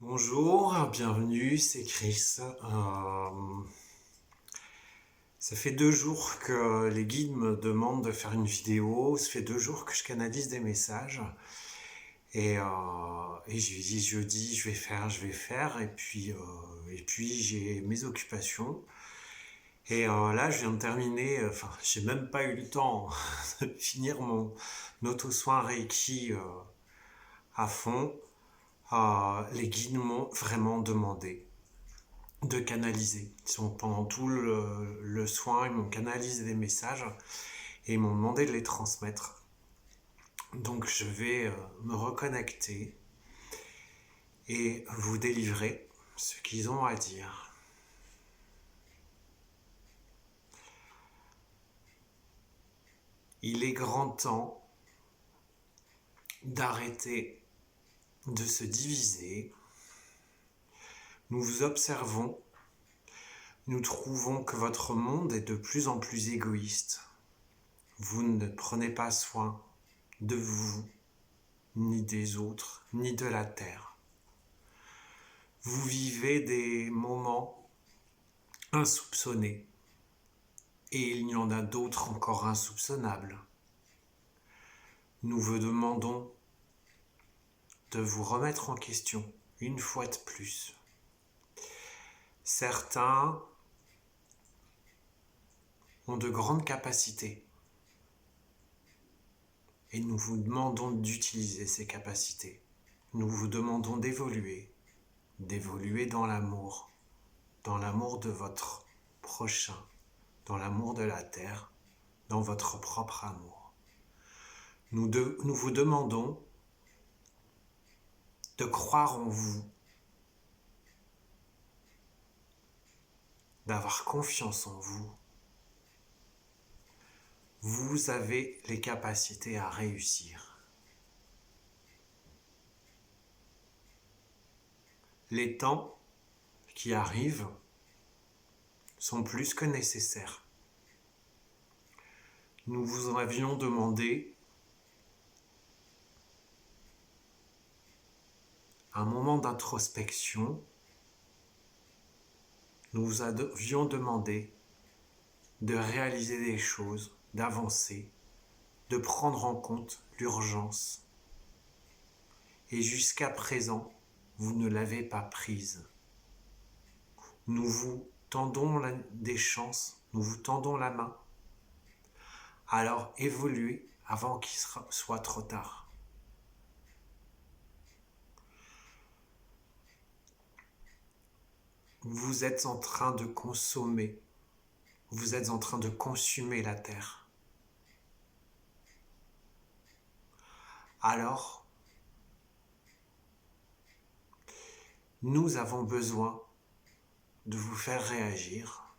Bonjour, bienvenue, c'est Chris. Ça fait 2 jours que les guides me demandent de faire une vidéo. Ça fait 2 jours que je canalise des messages. Et je lui dis jeudi, je vais faire. Et puis j'ai mes occupations. Là, je viens de terminer. Enfin, j'ai même pas eu le temps de finir mon auto-soin Reiki à fond. Les guides m'ont vraiment demandé de canaliser. Pendant tout le soin, ils m'ont canalisé des messages et ils m'ont demandé de les transmettre. Donc je vais me reconnecter et vous délivrer ce qu'ils ont à dire. Il est grand temps d'arrêter de se diviser. Nous vous observons. Nous trouvons que votre monde est de plus en plus égoïste. Vous ne prenez pas soin de vous, ni des autres, ni de la terre. Vous vivez des moments insoupçonnés et il y en a d'autres encore insoupçonnables. Nous vous demandons de vous remettre en question une fois de plus. Certains ont de grandes capacités et nous vous demandons d'utiliser ces capacités. Nous vous demandons d'évoluer dans l'amour de votre prochain, dans l'amour de la terre, dans votre propre amour. Nous vous demandons de croire en vous, d'avoir confiance en vous. Vous avez les capacités à réussir. Les temps qui arrivent sont plus que nécessaires. Nous vous avions demandé un moment d'introspection. Nous vous avions demandé de réaliser des choses, d'avancer, de prendre en compte l'urgence. Et jusqu'à présent, vous ne l'avez pas prise. Nous vous tendons des chances, nous vous tendons la main. Alors évoluez avant qu'il soit trop tard. Vous êtes en train de consommer, vous êtes en train de consumer la terre. Alors, nous avons besoin de vous faire réagir.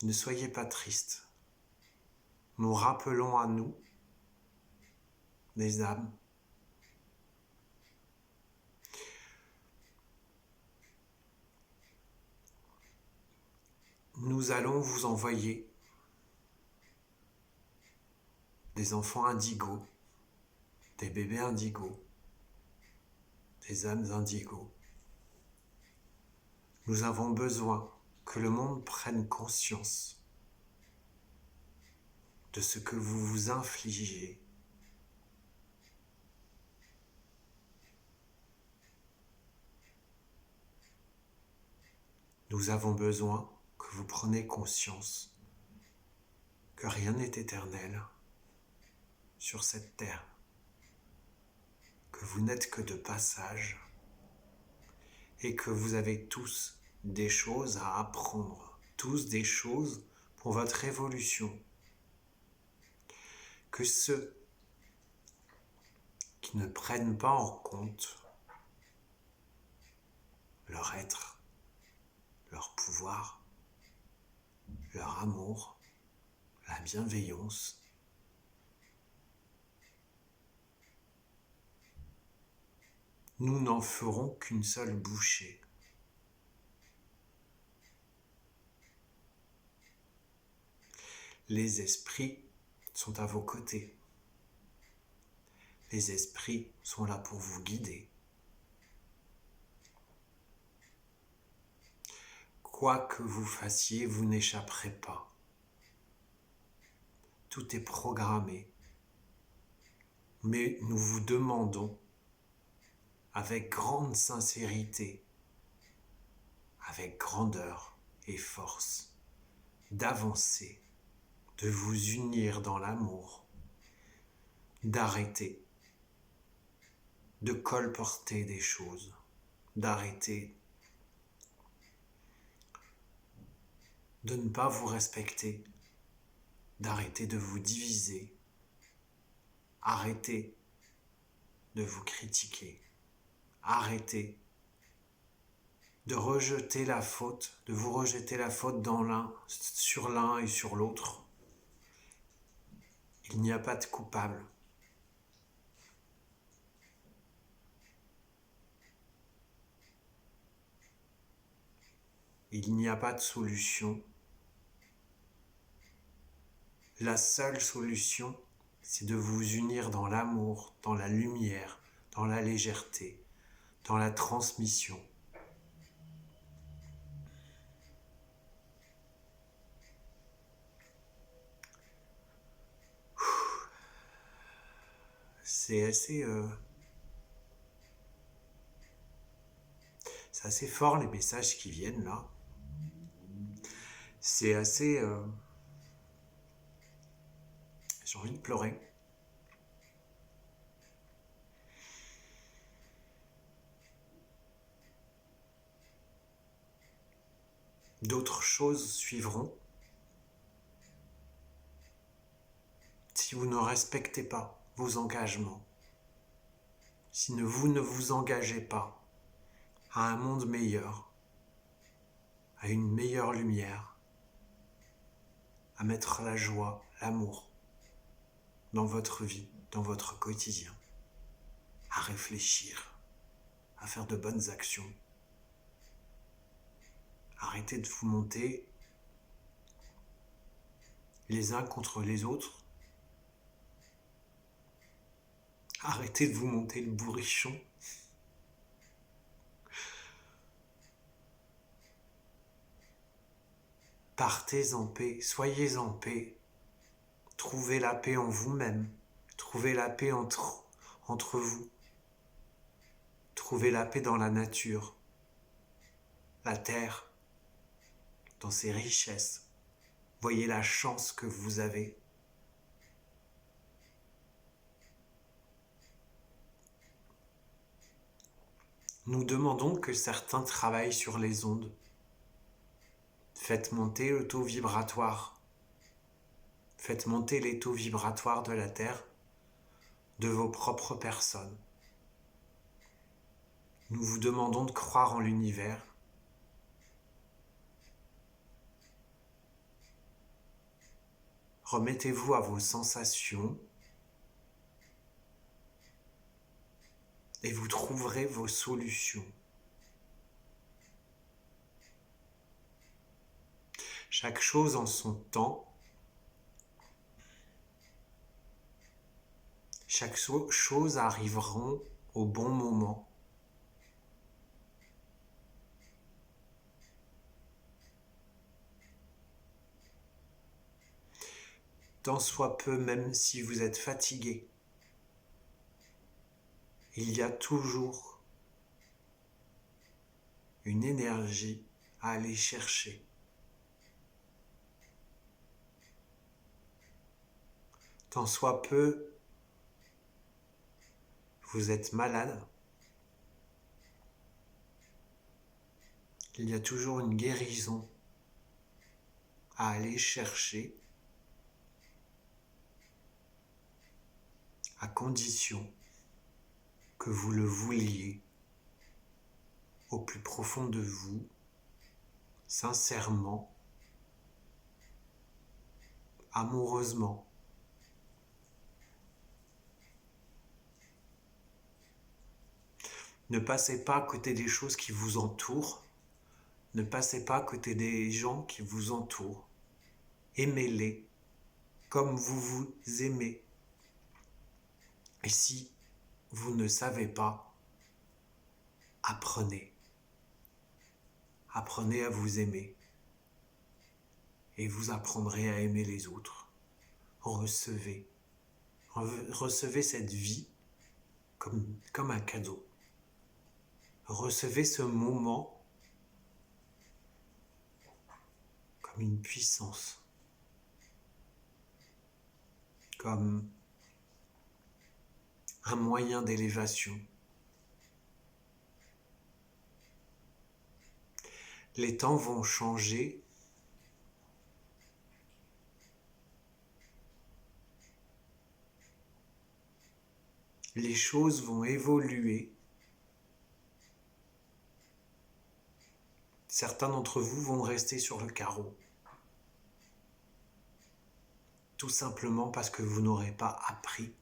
Ne soyez pas tristes. Nous rappelons à nous, les âmes, nous allons vous envoyer des enfants indigos, des bébés indigos, des âmes indigos. Nous avons besoin que le monde prenne conscience de ce que vous vous infligez. Nous avons besoin que vous preniez conscience que rien n'est éternel sur cette terre, que vous n'êtes que de passage et que vous avez tous des choses à apprendre, tous des choses pour votre évolution. Que ceux qui ne prennent pas en compte leur être, leur pouvoir, leur amour, la bienveillance, nous n'en ferons qu'une seule bouchée. Les esprits sont à vos côtés. Les esprits sont là pour vous guider. Quoi que vous fassiez, vous n'échapperez pas. Tout est programmé. Mais nous vous demandons, avec grande sincérité, avec grandeur et force, d'avancer, de vous unir dans l'amour, d'arrêter de colporter des choses, d'arrêter de ne pas vous respecter, d'arrêter de vous diviser, arrêtez de vous critiquer, arrêtez de rejeter la faute, de vous rejeter la faute sur l'un et sur l'autre. Il n'y a pas de coupable. Il n'y a pas de solution. La seule solution, c'est de vous unir dans l'amour, dans la lumière, dans la légèreté, dans la transmission. C'est assez fort les messages qui viennent là. C'est assez... J'ai envie de pleurer. D'autres choses suivront. Si vous ne respectez pas vos engagements, si vous ne vous engagez pas à un monde meilleur, à une meilleure lumière, à mettre la joie, l'amour dans votre vie, dans votre quotidien, à réfléchir, à faire de bonnes actions. Arrêtez de vous monter les uns contre les autres. Arrêtez de vous monter le bourrichon. Partez en paix, soyez en paix. Trouvez la paix en vous-même. Trouvez la paix entre vous. Trouvez la paix dans la nature, la terre, dans ses richesses. Voyez la chance que vous avez. Nous demandons que certains travaillent sur les ondes. Faites monter le taux vibratoire. Faites monter les taux vibratoires de la Terre, de vos propres personnes. Nous vous demandons de croire en l'univers. Remettez-vous à vos sensations et vous trouverez vos solutions. Chaque chose en son temps. Chaque chose arriveront au bon moment. Tant soit peu, même si vous êtes fatigué, il y a toujours une énergie à aller chercher. Tant soit peu, vous êtes malade, il y a toujours une guérison à aller chercher, à condition que vous le vouliez au plus profond de vous, sincèrement, amoureusement. Ne passez pas à côté des choses qui vous entourent. Ne passez pas à côté des gens qui vous entourent. Aimez-les comme vous vous aimez. Et si vous ne savez pas, apprenez. Apprenez à vous aimer. Et vous apprendrez à aimer les autres. Recevez. Recevez cette vie comme un cadeau. Recevez ce moment comme une puissance. Comme un moyen d'élévation. Les temps vont changer. Les choses vont évoluer. Certains d'entre vous vont rester sur le carreau. Tout simplement parce que vous n'aurez pas appris.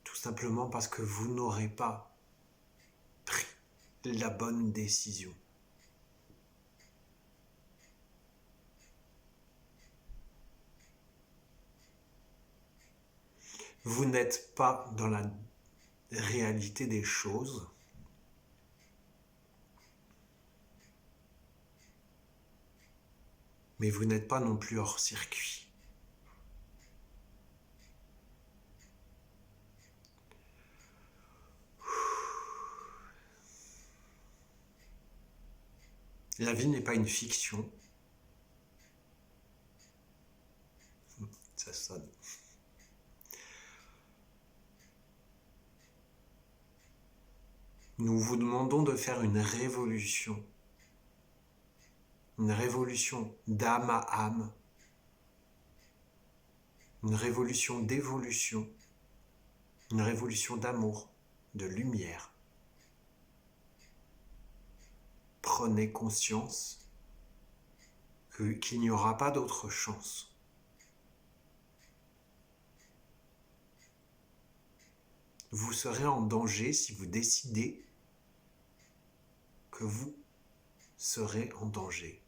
Tout simplement parce que vous n'aurez pas pris la bonne décision. Vous n'êtes pas dans la réalité des choses. Mais vous n'êtes pas non plus hors circuit. La vie n'est pas une fiction. Ça sonne. Nous vous demandons de faire une révolution d'âme à âme, une révolution d'évolution, une révolution d'amour, de lumière. Prenez conscience qu'il n'y aura pas d'autre chance. Vous serez en danger si vous décidez que vous serez en danger.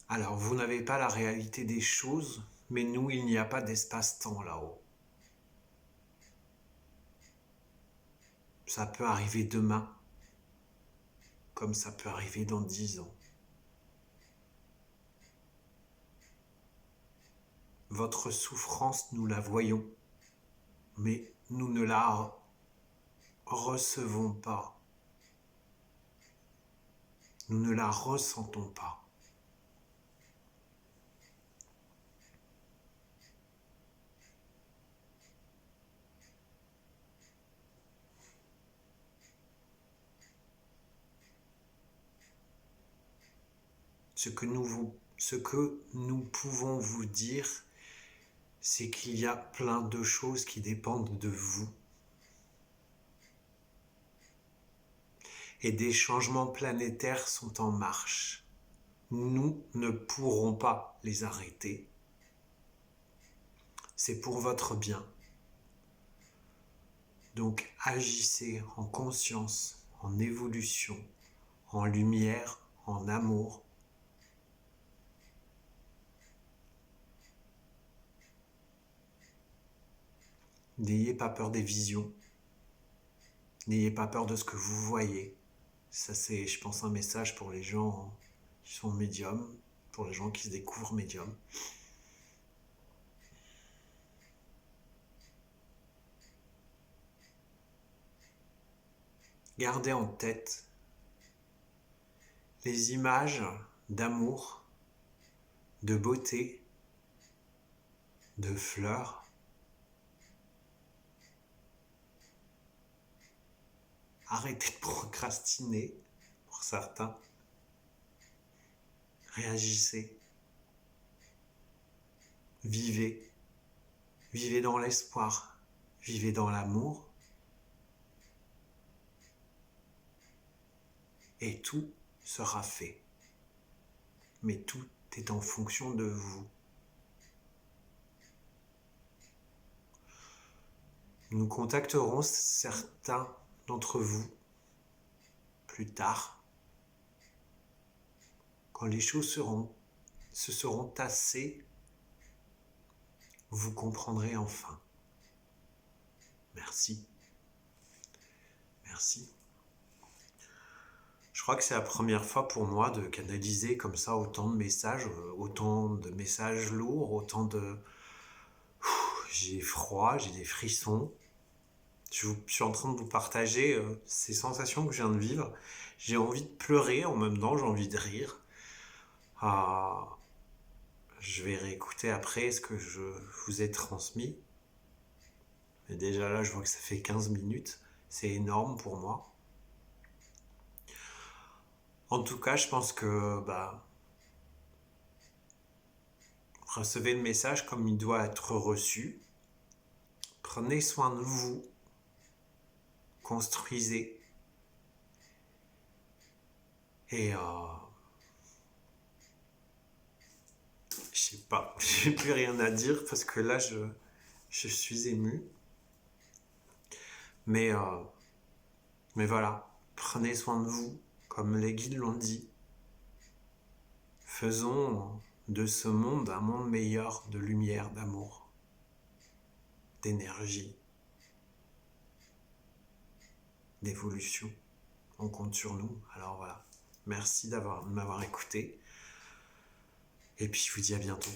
Alors, vous n'avez pas la réalité des choses, mais nous, il n'y a pas d'espace-temps là-haut. Ça peut arriver demain, comme ça peut arriver dans 10 ans. Votre souffrance, nous la voyons, mais nous ne la recevons pas. Nous ne la ressentons pas. Ce que nous pouvons vous dire, c'est qu'il y a plein de choses qui dépendent de vous. Et des changements planétaires sont en marche. Nous ne pourrons pas les arrêter. C'est pour votre bien. Donc agissez en conscience, en évolution, en lumière, en amour. N'ayez pas peur des visions. N'ayez pas peur de ce que vous voyez. Ça, c'est, je pense, un message pour les gens qui sont médiums, pour les gens qui se découvrent médiums. Gardez en tête les images d'amour, de beauté, de fleurs. Arrêtez de procrastiner, pour certains. Réagissez. Vivez. Vivez dans l'espoir. Vivez dans l'amour. Et tout sera fait. Mais tout est en fonction de vous. Nous contacterons certains d'entre vous plus tard quand les choses se seront tassées, vous comprendrez enfin. Merci. Merci. Je crois que c'est la première fois pour moi de canaliser comme ça autant de messages lourds, j'ai froid, j'ai des frissons. Je suis en train de vous partager ces sensations que je viens de vivre. J'ai envie de pleurer, en même temps j'ai envie de rire. Ah, je vais réécouter après ce que je vous ai transmis. Mais déjà là, je vois que ça fait 15 minutes. C'est énorme pour moi. En tout cas, je pense que recevez le message comme il doit être reçu. Prenez soin de vous. Construisez. Et je sais pas, j'ai plus rien à dire parce que là, je suis ému. Mais, euh, mais voilà, prenez soin de vous, comme les guides l'ont dit. Faisons de ce monde un monde meilleur de lumière, d'amour, d'énergie, d'évolution. On compte sur nous. Alors voilà, merci de m'avoir écouté. Et puis je vous dis à bientôt.